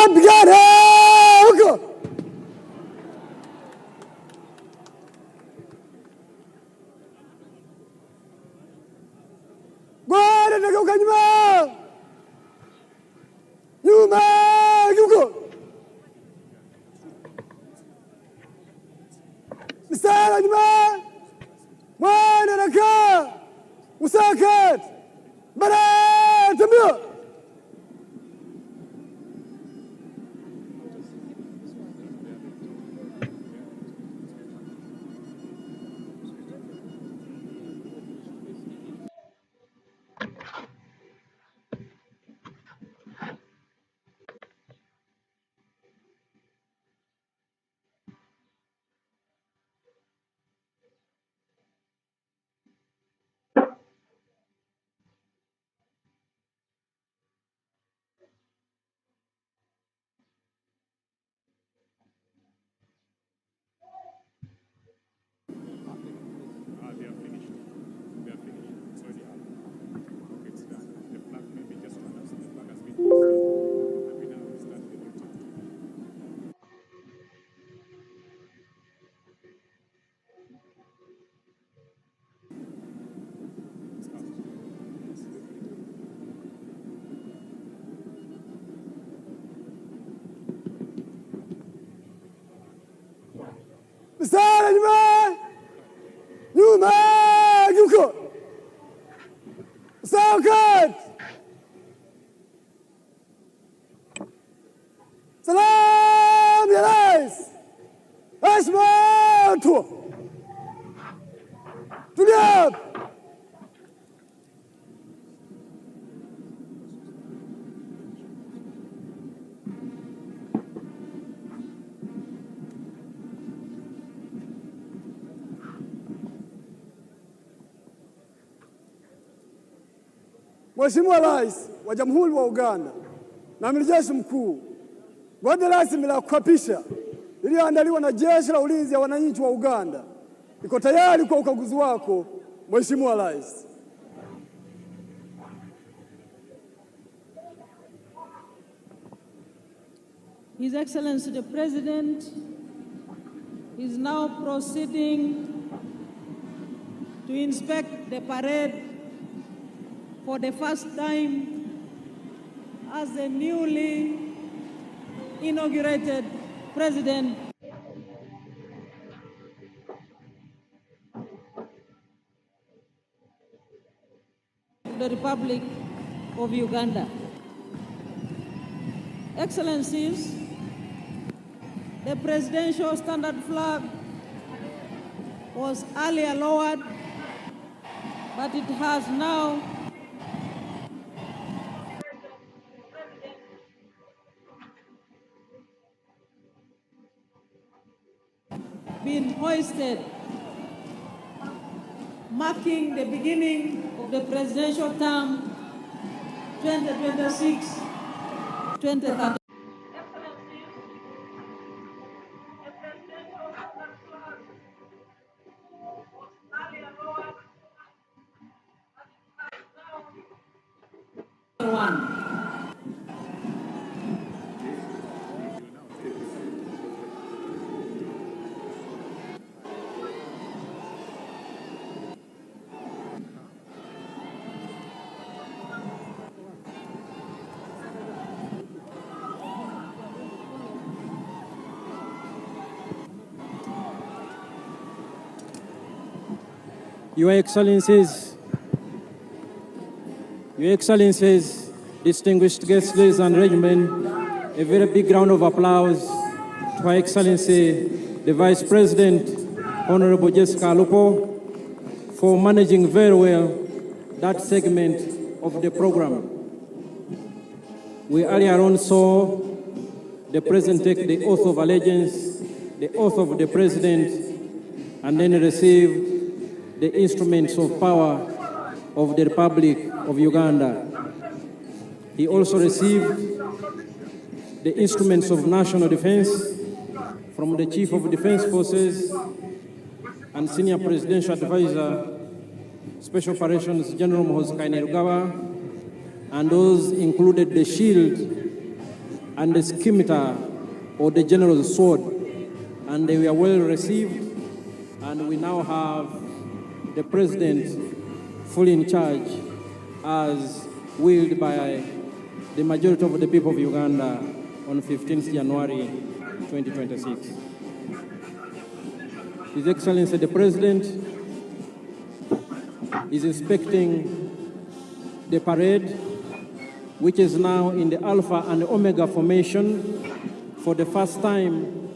Pigane huko. Bwana nageuka nyuma. Nyuma huko. Mstari nyuma. Bwana nakaa. Usakat. Bara tabio. Mstari nyuma. Nyuma huko. Usakat. Salam ya rais. Heshima tu. Tulia. Mheshimiwa Rais wa Jamhuri wa Uganda na Amiri Jeshi Mkuu, gwaride rasmi la kuapisha iliyoandaliwa na Jeshi la Ulinzi ya Wananchi wa Uganda iko tayari kwa ukaguzi wako, Mheshimiwa Rais. His Excellency the President is now proceeding to inspect the parade for the first time as the newly inaugurated President of the Republic of Uganda. Excellencies, the presidential standard flag was earlier lowered, but it has now been hoisted, marking the beginning of the presidential term 2026-2030. Your Excellencies, distinguished guests, ladies and gentlemen, a very big round of applause to Her Excellency, the Vice President, Honorable Jessica Alupo, for managing very well that segment of the program. We earlier on saw the President take the oath of allegiance, the oath of the President, and then receive the instruments of power of the Republic of Uganda. He also received the instruments of national defense from the Chief of Defense Forces and Senior Presidential Advisor, Special Operations General Muhoozi Kainerugaba, and those included the shield and the scimitar, or the general's sword, and they were well received, and we now have the president fully in charge as willed by the majority of the people of Uganda on 15th January 2026. His Excellency the President is inspecting the parade, which is now in the Alpha and Omega formation for the first time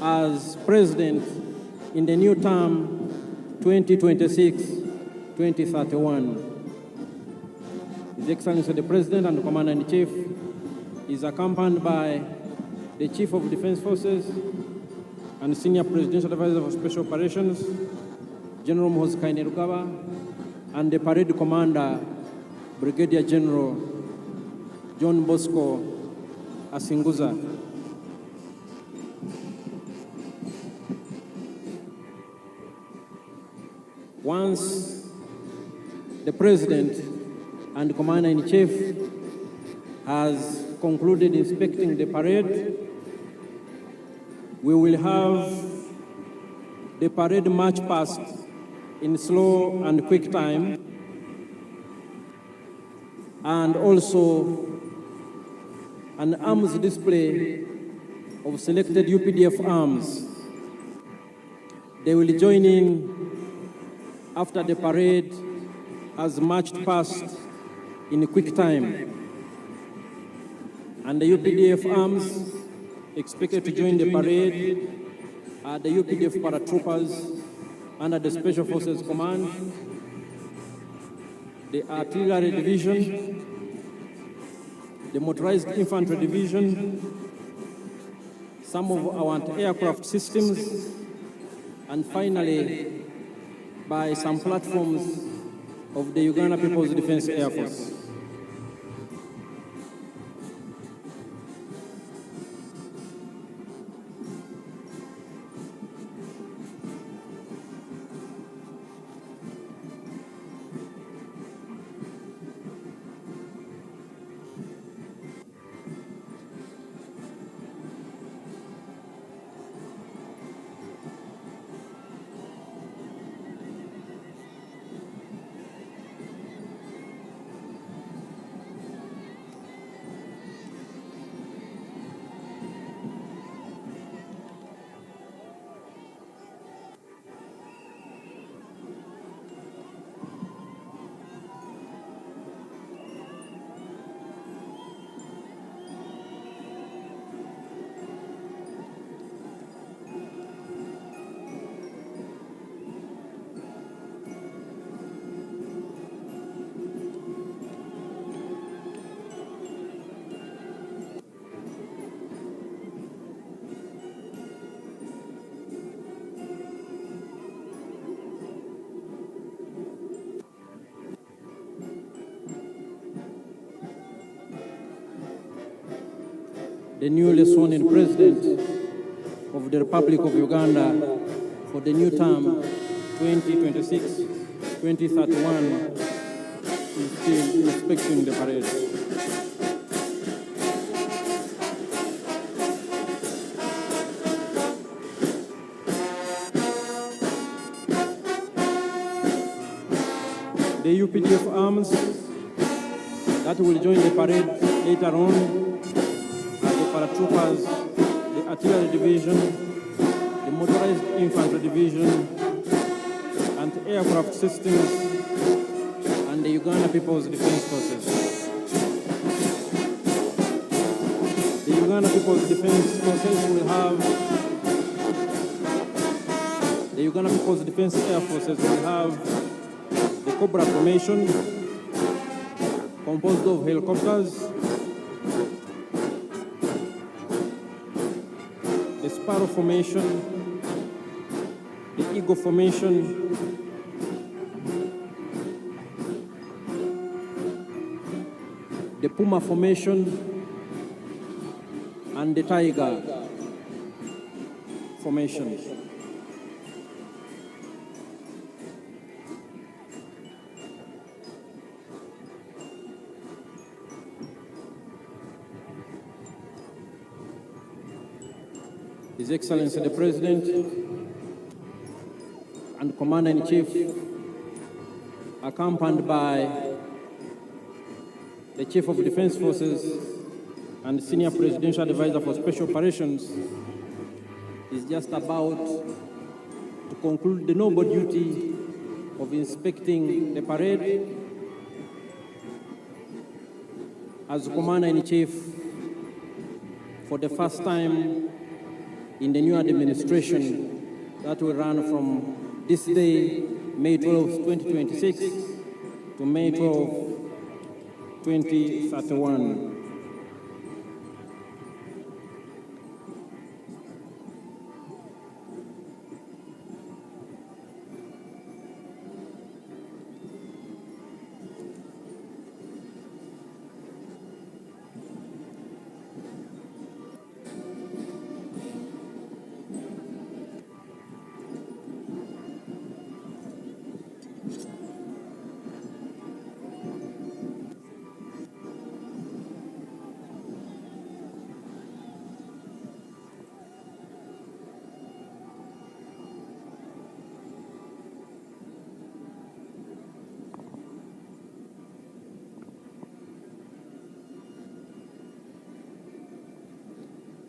as President in the new term 2026-2031. His Excellency the President and the Commander-in-Chief is accompanied by the Chief of Defense Forces and Senior Presidential Advisor for Special Operations, General Muhoozi Kainerugaba, and the Parade Commander, Brigadier General John Bosco Asinguza. Once the President and Commander-in-Chief has concluded inspecting the parade, we will have the parade march past in slow and quick time, and also an arms display of selected UPDF arms. They will join in after the parade has marched past in a quick time. And the UPDF arms expected to join the parade are the UPDF paratroopers under the Special Forces Command, the Artillery Division, the Motorized Infantry Division, some of our anti-aircraft systems, and finally, by some platforms of the Uganda People's Defense Air Force. The newly sworn-in President of the Republic of Uganda for the new term 2026-2031 is still inspecting the parade. The UPDF arms that will join the parade later on, paratroopers, the Artillery Division, the Motorized Infantry Division, anti-aircraft systems, and the Uganda People's Defense Forces. The Uganda People's Defense Forces will have, the Uganda People's Defense Air Forces will have the Cobra formation, composed of helicopters, the Sparrow formation, the Eagle formation, the Puma formation, and the Tiger formation. His Excellency the President and Commander-in-Chief, accompanied by the Chief of Defense Forces and Senior Presidential Advisor for Special Operations, is just about to conclude the noble duty of inspecting the parade as Commander-in-Chief for the first time in the new administration that will run from this day, May 12, 2026, to May 12, 2031.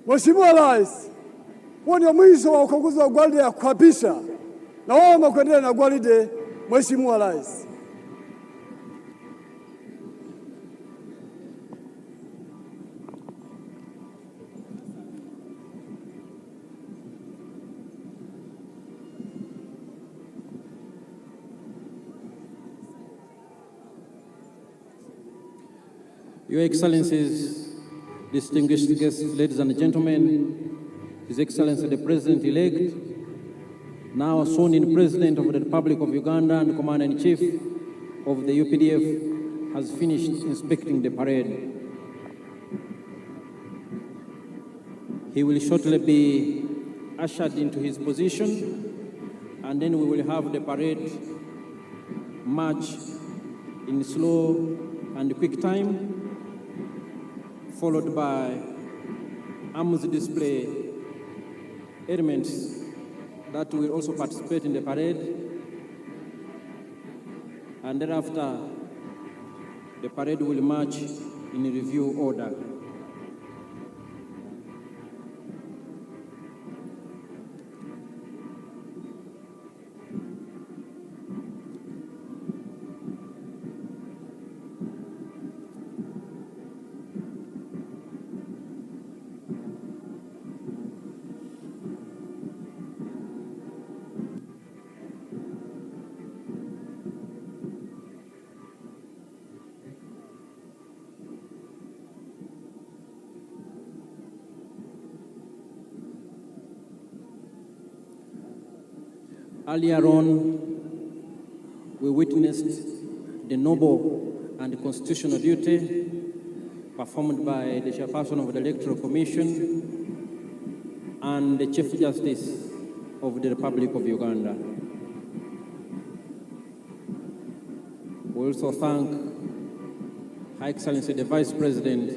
Mheshimiwa Rais, huo ndio mwisho wa ukaguzi wa gwaride ya kuapisha. Naomba kuendelea na gwaride, Mheshimiwa Rais. Your Excellencies, distinguished guests, ladies and gentlemen, His Excellency the President-elect, now sworn-in President of the Republic of Uganda and Commander-in-Chief of the UPDF, has finished inspecting the parade. He will shortly be ushered into his position, and then we will have the parade march in slow and quick time, followed by arms display elements that will also participate in the parade. And thereafter, the parade will march in review order. Earlier on, we witnessed the noble and constitutional duty performed by the chairperson of the Electoral Commission and the Chief Justice of the Republic of Uganda. We also thank Her Excellency the Vice President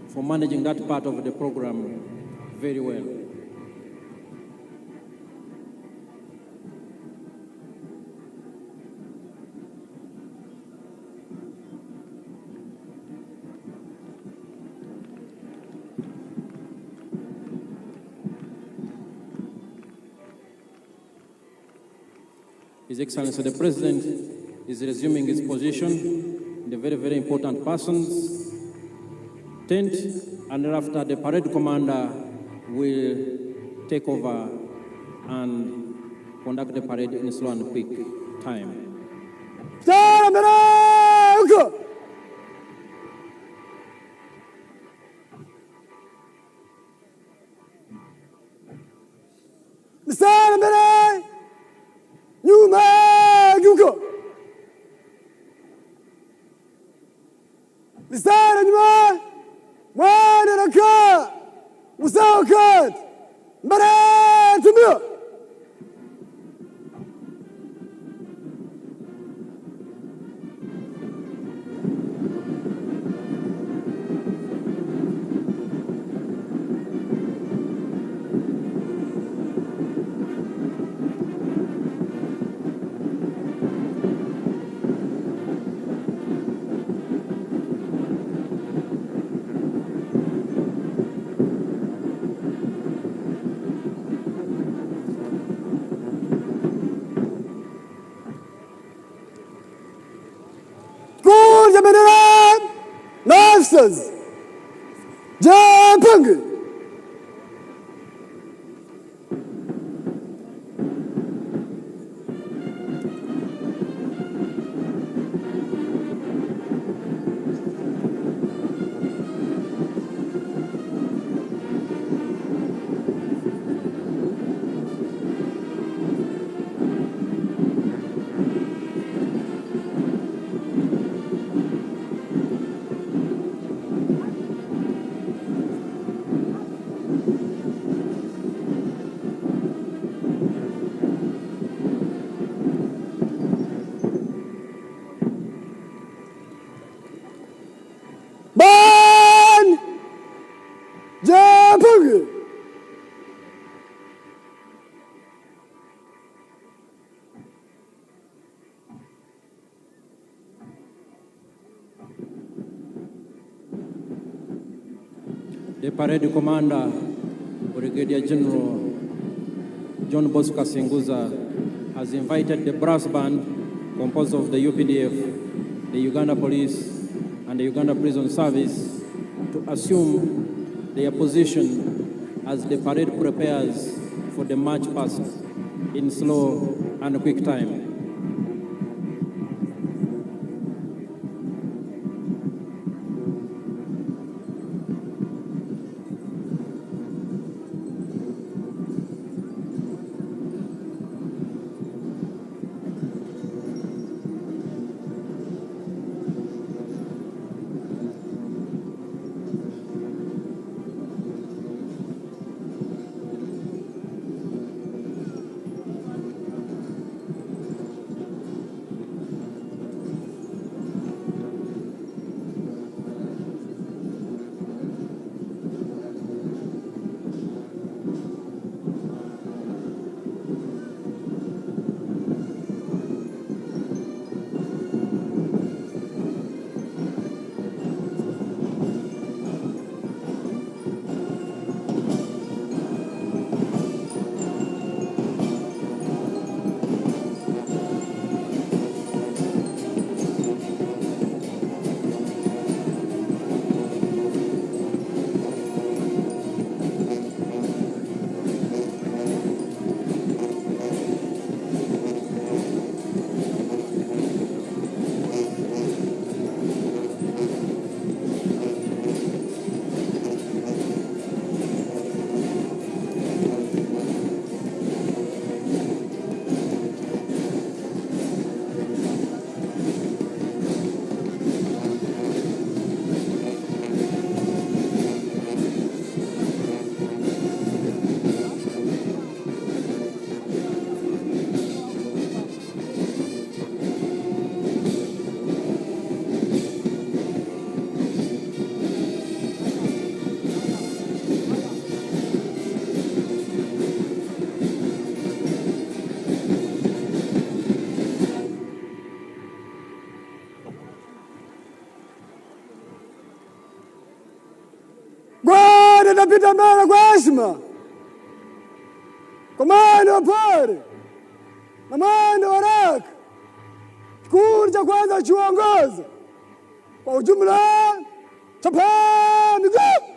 for managing that part of the program very well. His Excellency the President is resuming his position in the very, very important persons tent, and thereafter the parade commander will take over and conduct the parade in slow and quick time. Mstari nyuma, mwana raka, usawakat, mbare tumio. officers, jipange. Jipange. The parade commander, Brigadier General John Bosco Kasenguza, has invited the brass band composed of the UPDF, the Uganda Police, and the Uganda Prison Service to assume their position as the parade prepares for the march past in slow and quick time. Napita mbele kwa heshima, kwa mwendo wa pole na mwendo wa haraka. Kikundi cha kwanza chuongoza kwa ujumla, chapa miguu.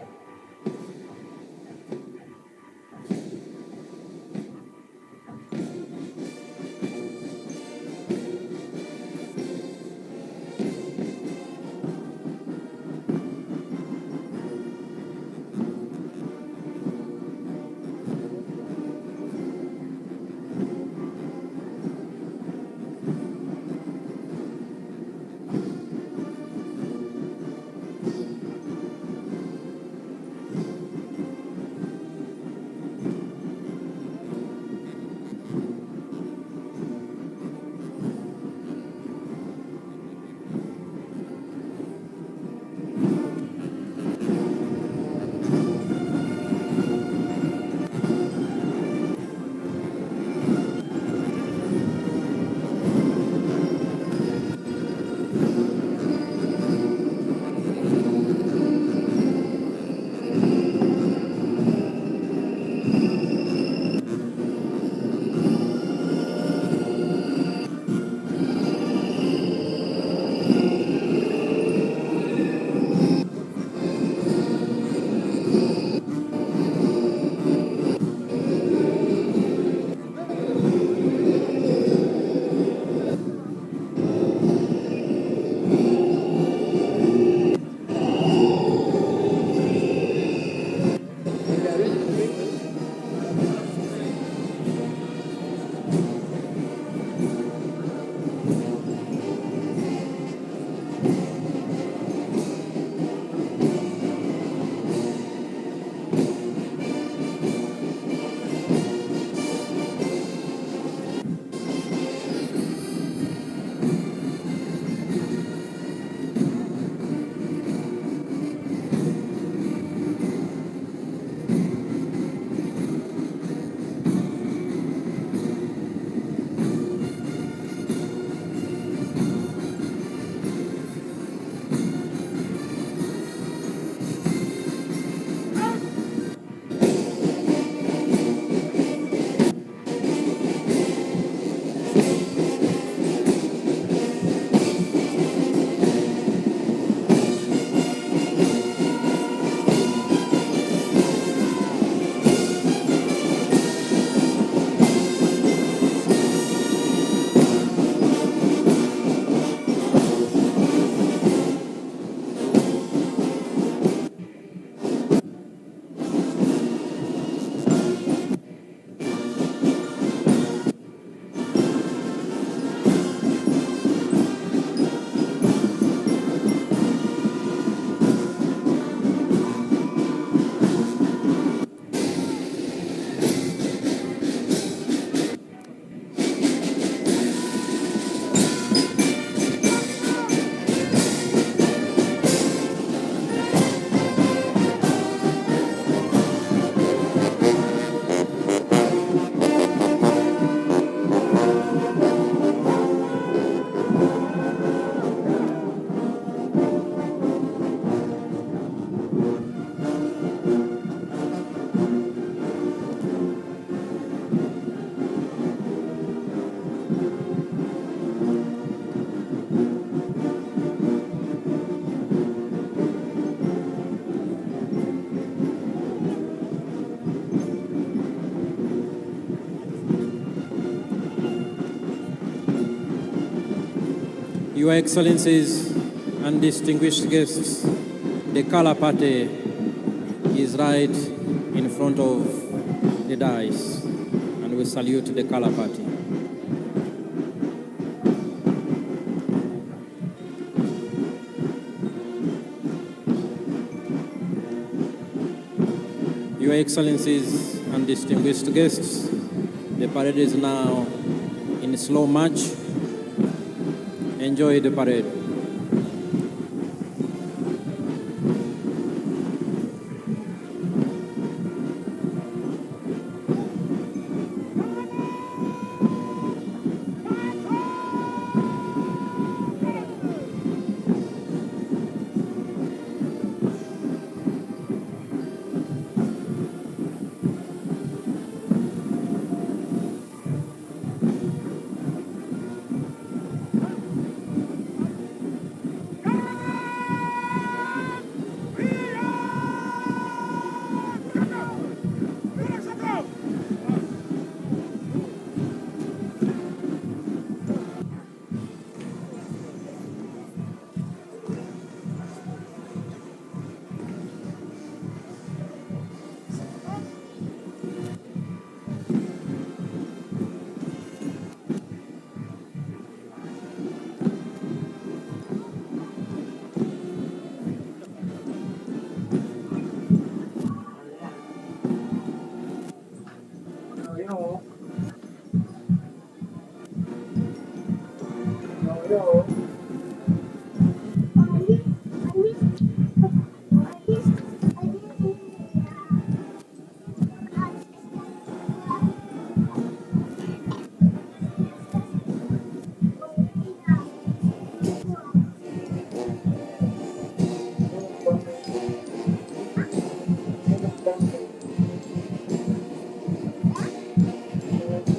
Your Excellencies and distinguished guests, the color party is right in front of the dais, and we salute the color party. Your Excellencies and distinguished guests, the parade is now in slow march. Enjoy the parade.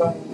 Bye.